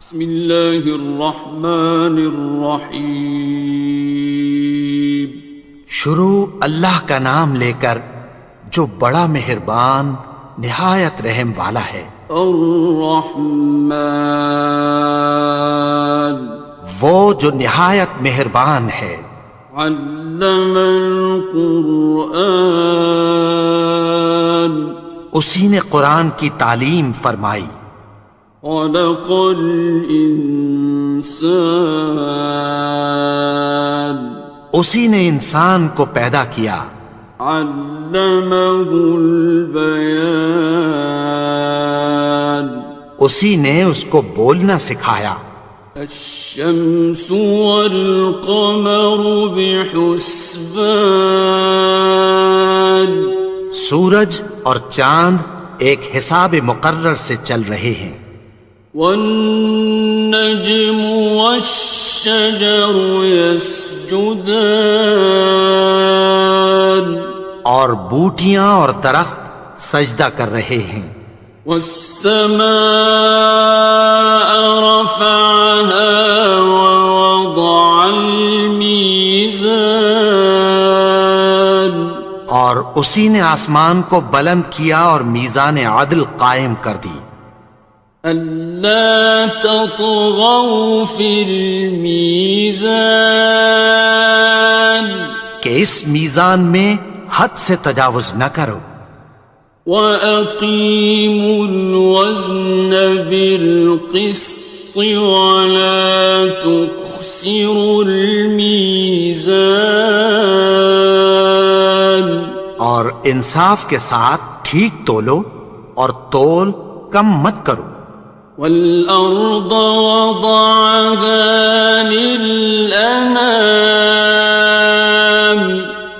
بسم اللہ الرحمن الرحیم۔ شروع اللہ کا نام لے کر جو بڑا مہربان نہایت رحم والا ہے۔ الرحمن، وہ جو نہایت مہربان ہے۔ علم القرآن، اسی نے قرآن کی تعلیم فرمائی۔ خلق الانسان، اسی نے انسان کو پیدا کیا۔ علمہ البیان، اسی نے اس کو بولنا سکھایا۔ الشمس والقمر بحسبان، سورج اور چاند ایک حساب مقرر سے چل رہے ہیں۔ والنجم والشجر يسجدان، اور بوٹیاں اور درخت سجدہ کر رہے ہیں۔ والسماء رفعها ووضع الميزان، اور اسی نے آسمان کو بلند کیا اور میزان عدل قائم کر دی۔ ألا تطغوا في الميزان، کہ اس میزان میں حد سے تجاوز نہ کرو۔ وَأَقِيمُوا الْوَزْنَ بِالْقِسْطِ وَلَا تُخْسِرُوا الْمِيزَانَ، اور انصاف کے ساتھ ٹھیک تولو اور تول کم مت کرو۔ وَالْأَرْضَ وَضَعَهَا لِلْأَنَامِ،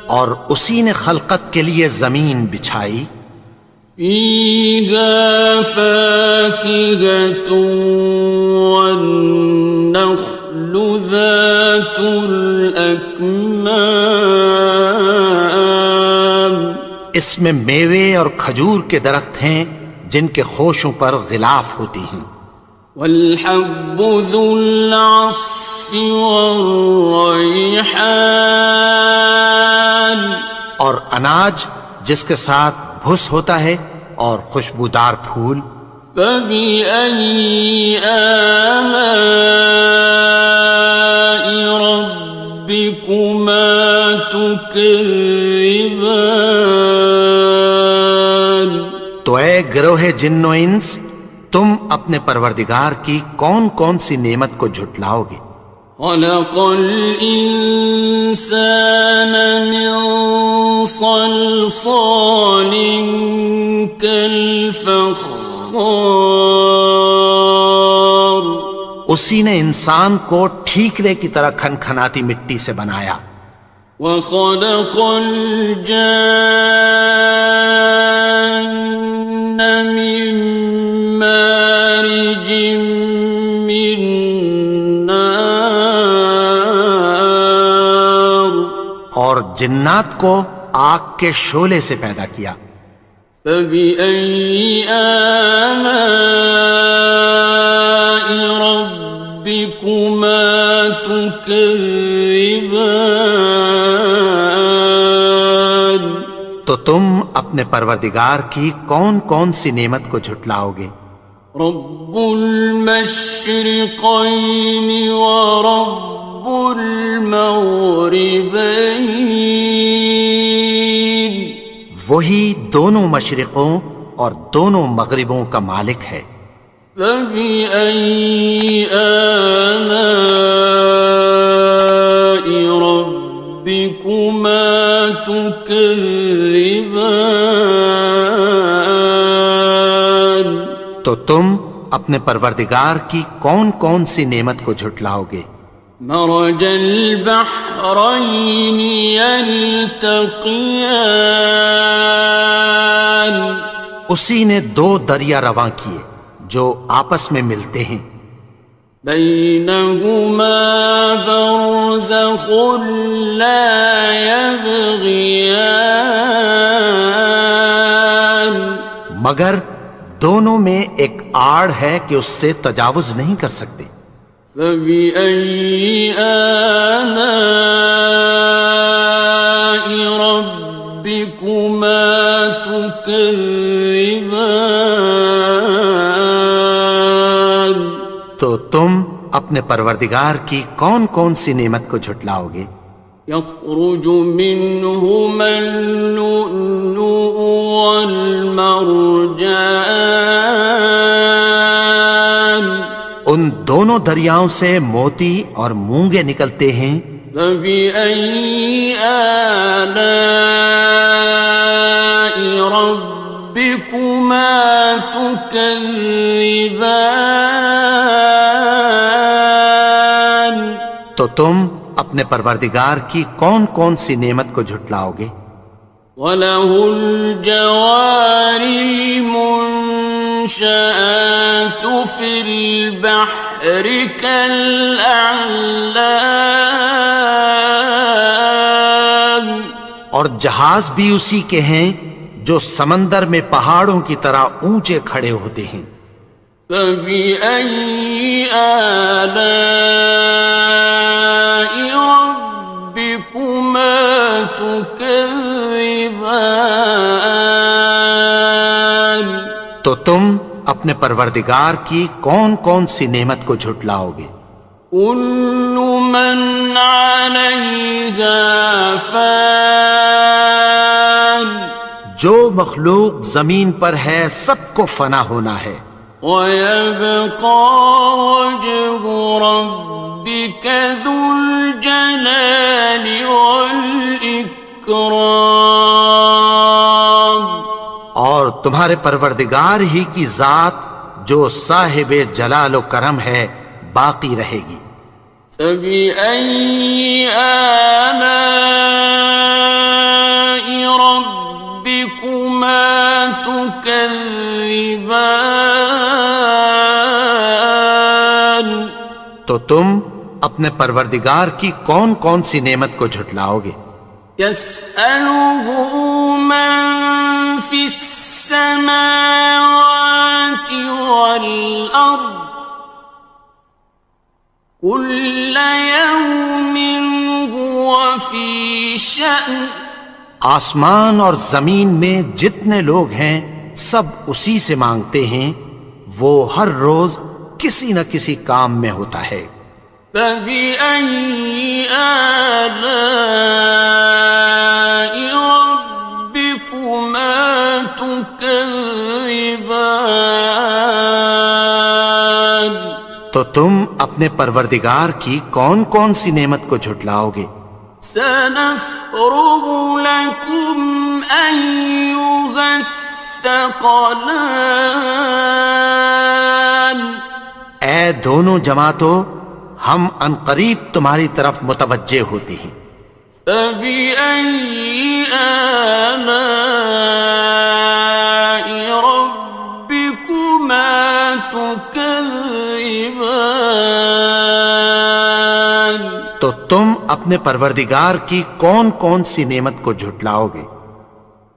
اور اسی نے خلقت کے لیے زمین بچھائی۔ فِيهَا فَاكِهَةٌ وَالنَّخْلُ ذَاتُ الْأَكْمَامِ، اس میں میوے اور کھجور کے درخت ہیں جن کے خوشوں پر غلاف ہوتی ہیں۔ وَالْحَبُّ ذُو الْعَصْفِ وَالرَّيْحَانِ، اور اناج جس کے ساتھ بھس ہوتا ہے اور خوشبودار پھول۔ فَبِأَيِّ آلَاءِ رَبِّكُمَا تُكَذِّبَانِ، تو اے گروہ جن و انس، تم اپنے پروردگار کی کون کون سی نعمت کو جھٹلاؤ گے؟ خَلَقَ الْإِنسَانَ مِنْ صَلْصَالٍ كَالْفَخَّارِ، اسی نے انسان کو ٹھیکرے کی طرح کھنکھناتی مٹی سے بنایا۔ وَخَلَقَ الْجَانَّ مِن مَّارِجٍ مِّن نَّارٍ، اور جنات کو آگ کے شعلے سے پیدا کیا۔ فَبِأَيِّ آلَاءِ رَبِّكُمَا تُكَذِّبَانِ، تو تم اپنے پروردگار کی کون کون سی نعمت کو جھٹلاؤ گے؟ رب المشرقین ورب المغربین، وہی دونوں مشرقوں اور دونوں مغربوں کا مالک ہے۔ فَبِأَيِّ آلَاءِ رَبِّكُمَا تُكَذِّبَانِ، تو تم اپنے پروردگار کی کون کون سی نعمت کو جھٹلاؤ گے؟ مرج البحرین یلتقیان، اسی نے دو دریا رواں کیے جو آپس میں ملتے ہیں۔ بینہما برزخ لا یبغیان، مگر دونوں میں ایک آڑ ہے کہ اس سے تجاوز نہیں کر سکتے۔ فبأي آلاء ربكما تكذبان؟ تو تم اپنے پروردگار کی کون کون سی نعمت کو جھٹلاؤ گے؟ يخرج منهما اللؤلؤ والمرجان ان دونوں دریاؤں سے موتی اور مونگے نکلتے ہیں۔ فبأي آلاء ربكما تكذبان؟ تو تم اپنے پروردگار کی کون کون سی نعمت کو جھٹلاؤ گے؟ وَلَهُ الْجَوَارِ الْمُنشَآتُ فِي الْبَحْرِ كَالْأَعْلَامِ، اور جہاز بھی اسی کے ہیں جو سمندر میں پہاڑوں کی طرح اونچے کھڑے ہوتے ہیں۔ فَبِأَيِّ آلَاءِ رَبِّكُمَا تُكَذِّبَانِ؟ تو تم اپنے پروردگار کی کون کون سی نعمت کو جھٹلاؤ گے؟ كُلُّ مَنْ عَلَيْهَا فَانٍ، جو مخلوق زمین پر ہے سب کو فنا ہونا ہے۔ وَيَبْقَى وَجْهُ رَبِّكَ ذُو الْجَلَالِ وَالْإِكْرَامِ، اور تمہارے پروردگار ہی کی ذات جو صاحب جلال و کرم ہے باقی رہے گی۔ فَبِأَيِّ آلَاءِ رَبِّكُمَا تُكَذِّبَانِ؟ تو تم اپنے پروردگار کی کون کون سی نعمت کو جھٹلاؤ گے؟ يَسْأَلُهُ مَن فِي السَّمَاوَاتِ وَالْأَرْضِ كُلَّ يَوْمٍ هُوَ فِي شَأْنٍ، آسمان اور زمین میں جتنے لوگ ہیں سب اسی سے مانگتے ہیں، وہ ہر روز کسی نہ کسی کام میں ہوتا ہے۔ فَبِأَيِّ آلَاءِ رَبِّكُمَا تُكَذِّبَانِ؟ تو تم اپنے پروردگار کی کون کون سی نعمت کو جھٹلاؤ گے؟ سَنَفْرُغُ لَكُمْ أَيُّهَ الثَّقَلَانِ؟ اے دونوں جماعتوں، ہم عنقریب تمہاری طرف متوجہ ہوتے ہیں۔ فَبِأَيِّ آلَاءِ رَبِّكُمَا تُكَذِّبَانِ؟ تو تم اپنے پروردگار کی کون کون سی نعمت کو جھٹلاؤ گے؟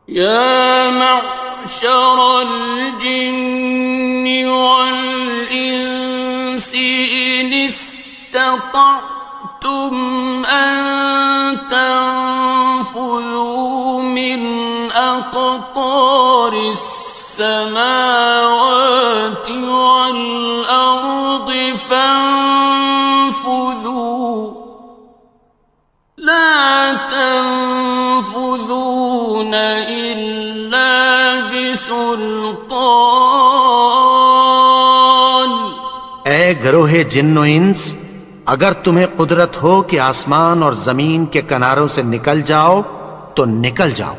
يَا مَعْشَرَ الْجِنِّ وَالْإِنسِ إِنِ اسْتَطَعْتُمْ أَن تَنفُذُوا مِنْ أَقْطَارِ السَّمَاوَاتِ وَالْأَرْضِ فَانفُذُوا لَا تَنفُذُونَ إِلَّا بِسُلْطَانٍ۔ اے گروہ جن و انس، اگر تمہیں قدرت ہو کہ آسمان اور زمین کے کناروں سے نکل جاؤ تو نکل جاؤ،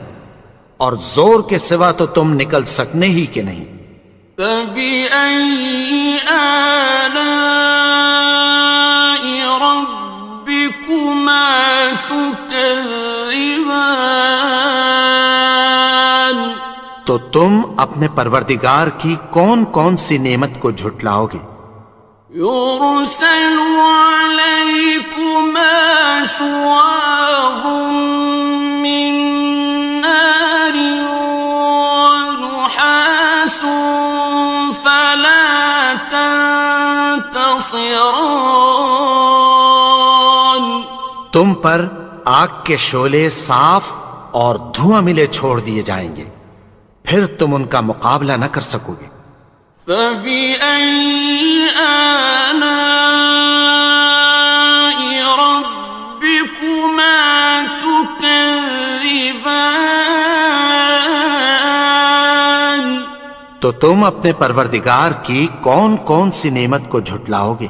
اور زور کے سوا تو تم نکل سکنے ہی کہ نہیں۔ فَبِأَيِّ آلَاءِ رَبِّكُمَا تُكَذِّبَانِ؟ تو تم اپنے پروردگار کی کون کون سی نعمت کو جھٹلاؤ گے؟ يُرْسَلُ عَلَيْكُمَا شُوَاظٌ مِّن نَّارٍ وَنُحَاسٌ خاصران. تم پر آگ کے شعلے صاف اور دھواں ملے چھوڑ دیے جائیں گے، پھر تم ان کا مقابلہ نہ کر سکو گے۔ فبأي آلاء ربكما تكذبان. تو تم اپنے پروردگار کی کون کون سی نعمت کو جھٹلاؤ گے؟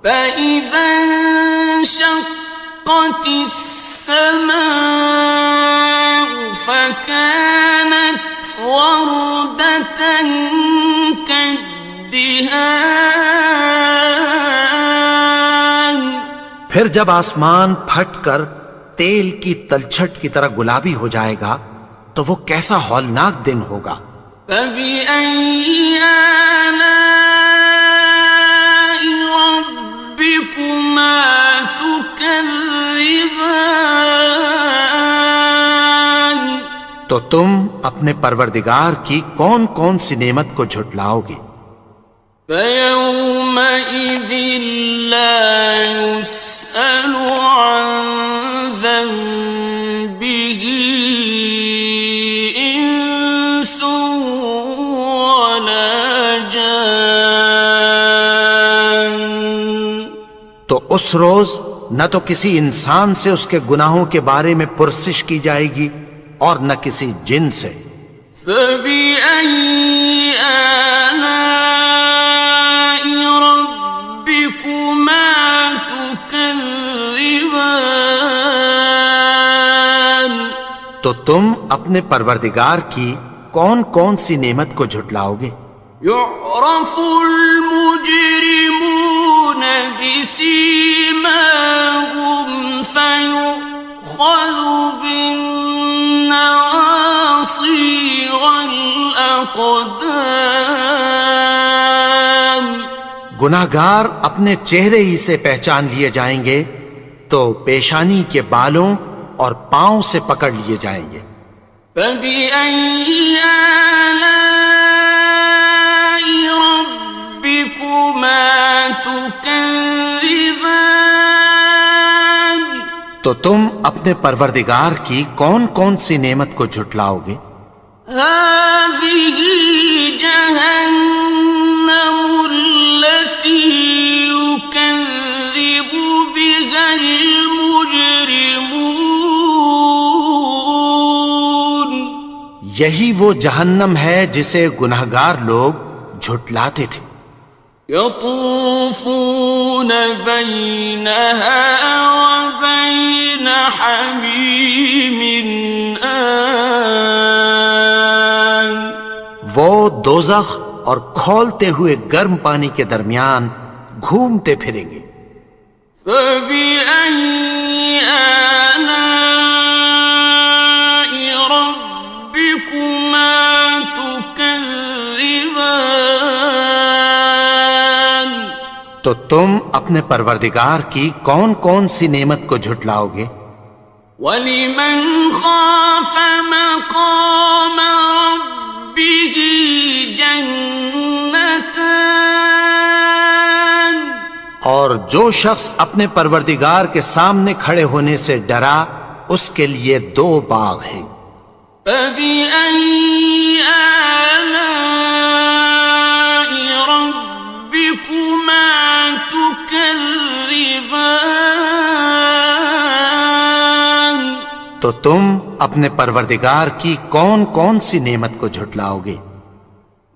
فإذا انشقت السماء فكانت وردة كالدهان. پھر جب آسمان پھٹ کر تیل کی تلچھٹ کی طرح گلابی ہو جائے گا تو وہ کیسا ہولناک دن ہوگا۔ فبأي آلاء ربكما تكذبان. تو تم اپنے پروردگار کی کون کون سی نعمت کو جھٹلاؤ گے؟ فيومئذ لا يسأل عن ذنبه إنس ولا جان. تو اس روز نہ تو کسی انسان سے اس کے گناہوں کے بارے میں پرسش کی جائے گی اور نہ کسی جن سے۔ فبأي آلاء ربكما تكذبان. تو تم اپنے پروردگار کی کون کون سی نعمت کو جھٹلاؤ گے؟ يعرف المجرمون بسيماهم فيؤخذ بالنواصي والأقدام. گناہگار اپنے چہرے ہی سے پہچان لیے جائیں گے تو پیشانی کے بالوں اور پاؤں سے پکڑ لیے جائیں گے۔ فبأي آلاء ربكما تكذبان. تو تم اپنے پروردگار کی کون کون سی نعمت کو جھٹلاؤ گے؟ هذه جهنم التي يكذب بها المجرمون. یہی وہ جہنم ہے جسے گناہگار لوگ جھٹلاتے تھے۔ يطوفون بينها وبين حميم آن. وہ دوزخ اور کھولتے ہوئے گرم پانی کے درمیان گھومتے پھریں گے۔ فبأي آلاء ربكما تكذبان. تو تم اپنے پروردگار کی کون کون سی نعمت کو جھٹلاؤ گے؟ وَلِمَنْ خَافَ مَقَامَ رَبِّهِ جَنَّتَانِ. اور جو شخص اپنے پروردگار کے سامنے کھڑے ہونے سے ڈرا اس کے لیے دو باغ ہیں۔ فَبِأَيِّ آلَاءِ رَبِّكُمَا تُكَذِّبَانِ. تو تم اپنے پروردگار کی کون کون سی نعمت کو جھٹلاؤ گے؟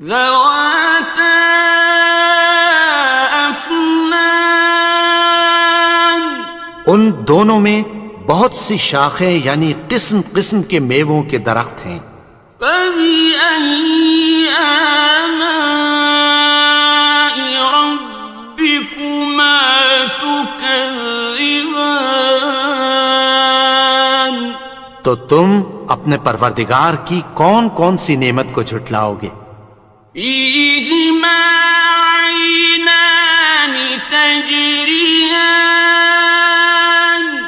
ذَوَاتَا أَفْنَانٍ. ان دونوں میں بہت سی شاخیں یعنی قسم قسم کے میووں کے درخت ہیں۔ فَبِأَيِّ آلَاءِ رَبِّكُمَا تُكَذِّبَانِ. تو تم اپنے پروردگار کی کون کون سی نعمت کو جھٹلاؤ گے؟ فِيهِمَا عَيْنَانِ تَجْرِيَانِ.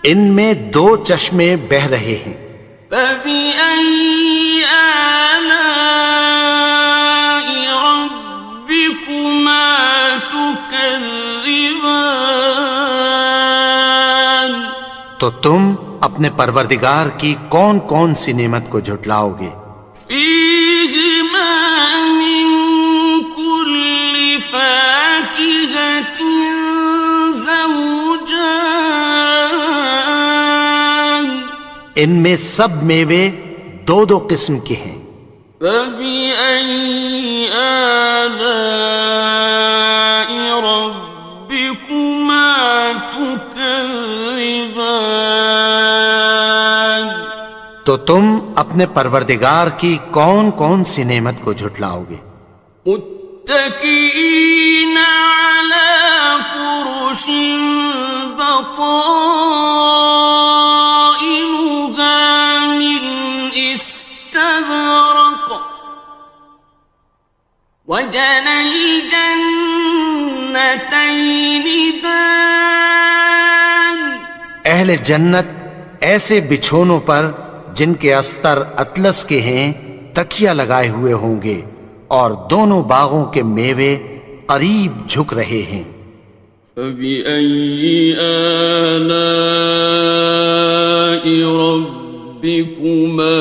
ان میں دو چشمے بہہ رہے ہیں۔ فَبِأَيِّ آلَاءِ رَبِّكُمَا تُكَذِّبَانِ. تكذبان تو تم اپنے پروردگار کی کون کون سی نعمت کو جھٹلاؤ گے؟ فيهما من كل فاكهة زوجان ان میں سب میوے دو دو قسم کے ہیں۔ فبأي آلاء ربكما تكذبان تو تم اپنے پروردگار کی کون کون سی نعمت کو جھٹلاؤ گے؟ متكئين على فرش بطائنها من استبرق وجنى الجنتين دان اہل جنت ایسے بچھونوں پر جن کے استر اطلس کے ہیں تکیہ لگائے ہوئے ہوں گے اور دونوں باغوں کے میوے قریب جھک رہے ہیں۔ فبأي آلاء ربكما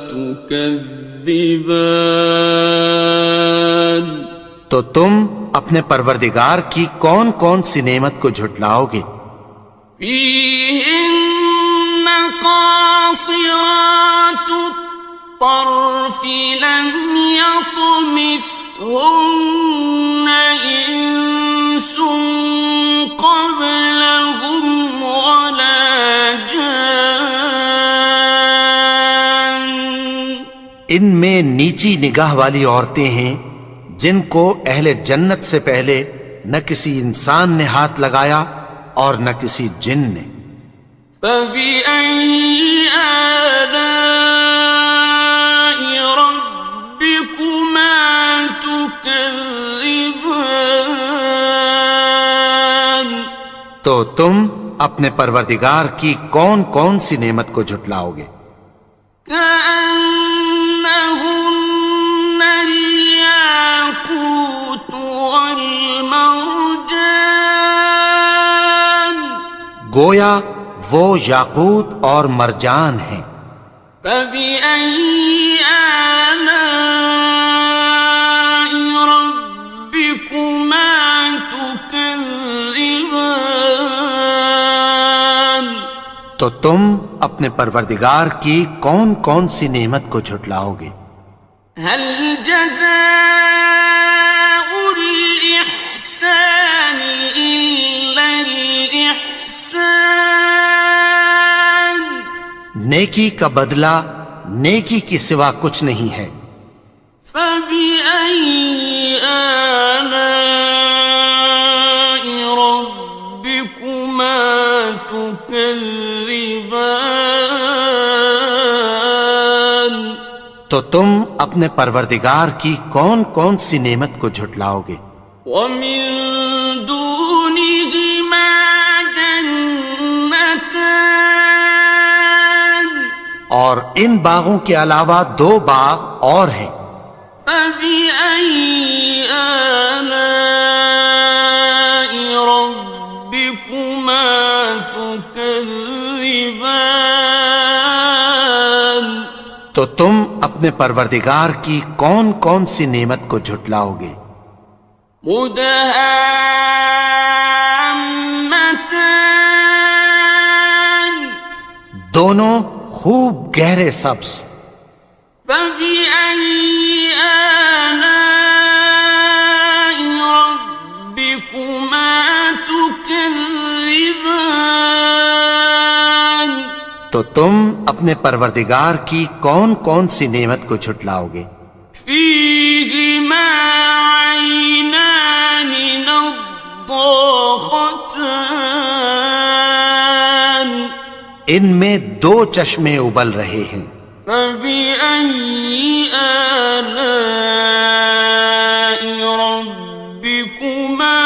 تكذبان تو تم اپنے پروردگار کی کون کون سی نعمت کو جھٹلاؤ گے؟ فيهن قاصرات الطرف لم يطمثهن إنس قبلهم ولا جان ان میں نیچی نگاہ والی عورتیں ہیں جن کو اہل جنت سے پہلے نہ کسی انسان نے ہاتھ لگایا اور نہ کسی جن نے۔ فبأي آلاء ربكما تكذبان تو تم اپنے پروردگار کی کون کون سی نعمت کو جھٹلاؤ گے؟ كأنهن الياقوت والمرجان گویا وہ یاقوت اور مرجان ہیں۔ فبأي آلاء ربكما تكذبان تو تم اپنے پروردگار کی کون کون سی نعمت کو جھٹلاؤ گے؟ هل جزاء الإحسان إلا الإحسان نیکی کا بدلہ نیکی کی سوا کچھ نہیں ہے۔ فبأي آلاء ربكما تكذبان تو تم اپنے پروردگار کی کون کون سی نعمت کو جھٹلاؤ گے؟ ومن دونهما جنتان اور ان باغوں کے علاوہ دو باغ اور ہیں۔ فبأي آلاء ربكما تكذبان تو تم اپنے پروردگار کی کون کون سی نعمت کو جھٹلاؤ گے؟ مدهامتان دونوں خوب گہرے سبز۔ فبأي آلاء ربكما تكذبان تو تم اپنے پروردگار کی کون کون سی نعمت کو جھٹلاؤ گے؟ فيهما عينان نضاختان ان میں دو چشمے ابل رہے ہیں۔ فبأي آلاء ربكما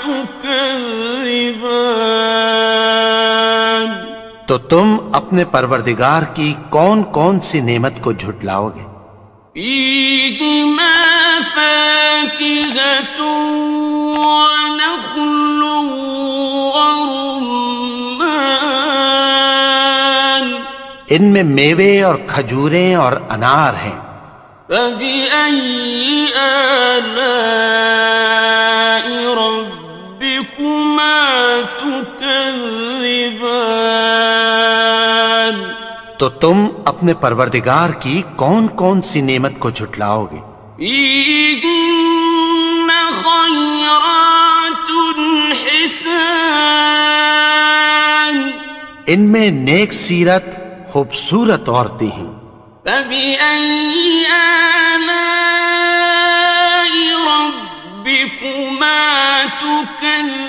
تكذبان تو تم اپنے پروردگار کی کون کون سی نعمت کو جھٹلاؤ گے؟ فيهما فاكهة ونخل ورمان ان میں میوے اور کھجوریں اور انار ہیں. فبأي آلاء ربكما تكذبان تو تم اپنے پروردگار کی کون کون سی نعمت کو جھٹلاؤ گے؟ فيهن خيرات حسان ان میں نیک سیرت خوبصورت عورتیں ہیں. فبأي آلاء ربكما تكذبان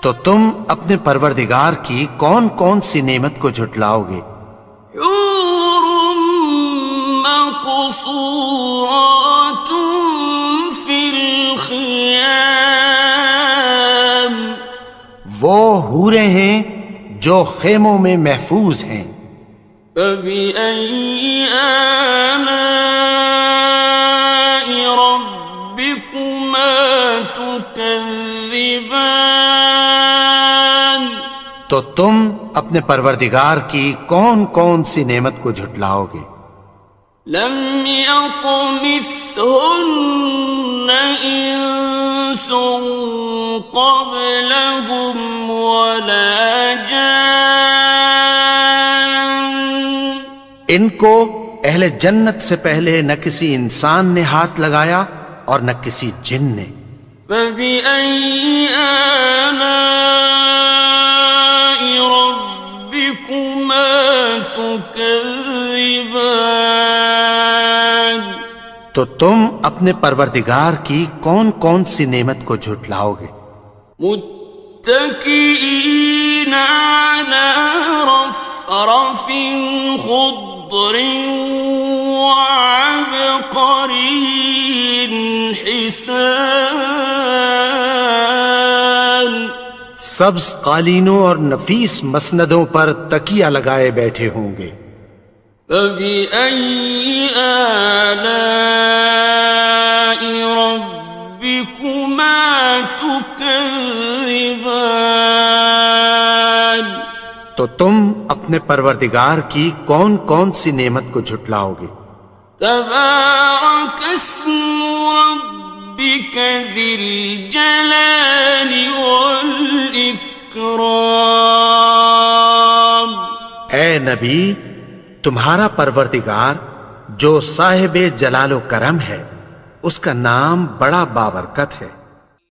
تو تم اپنے پروردگار کی کون کون سی نعمت کو جھٹلاؤ گے؟ حور مقصورات في الخيام وہ حوریں ہیں جو خیموں میں محفوظ ہیں. فبأي آلاء ربكما تكذبان تو تم اپنے پروردگار کی کون کون سی نعمت کو جھٹلاؤ گے؟ لم يطمثهن إنس قبلهم ولا جان ان کو اہل جنت سے پہلے نہ کسی انسان نے ہاتھ لگایا اور نہ کسی جن نے. فبأي آلاء ربكما تكذبان تو تم اپنے پروردگار کی کون کون سی نعمت کو جھٹلاؤ گے؟ متكئين على رفرف خضر وعبقري حسان سبز قالینوں اور نفیس مسندوں پر تکیہ لگائے بیٹھے ہوں گے. فبأي آلاء ربكما تكذبان تو تم اپنے پروردگار کی کون کون سی نعمت کو جھٹلاؤ گے؟ تبارك اسم ربك ذي الجلال والإكرام اے نبی، تمہارا پروردگار جو صاحب جلال و کرم ہے، اس کا نام بڑا بابرکت ہے.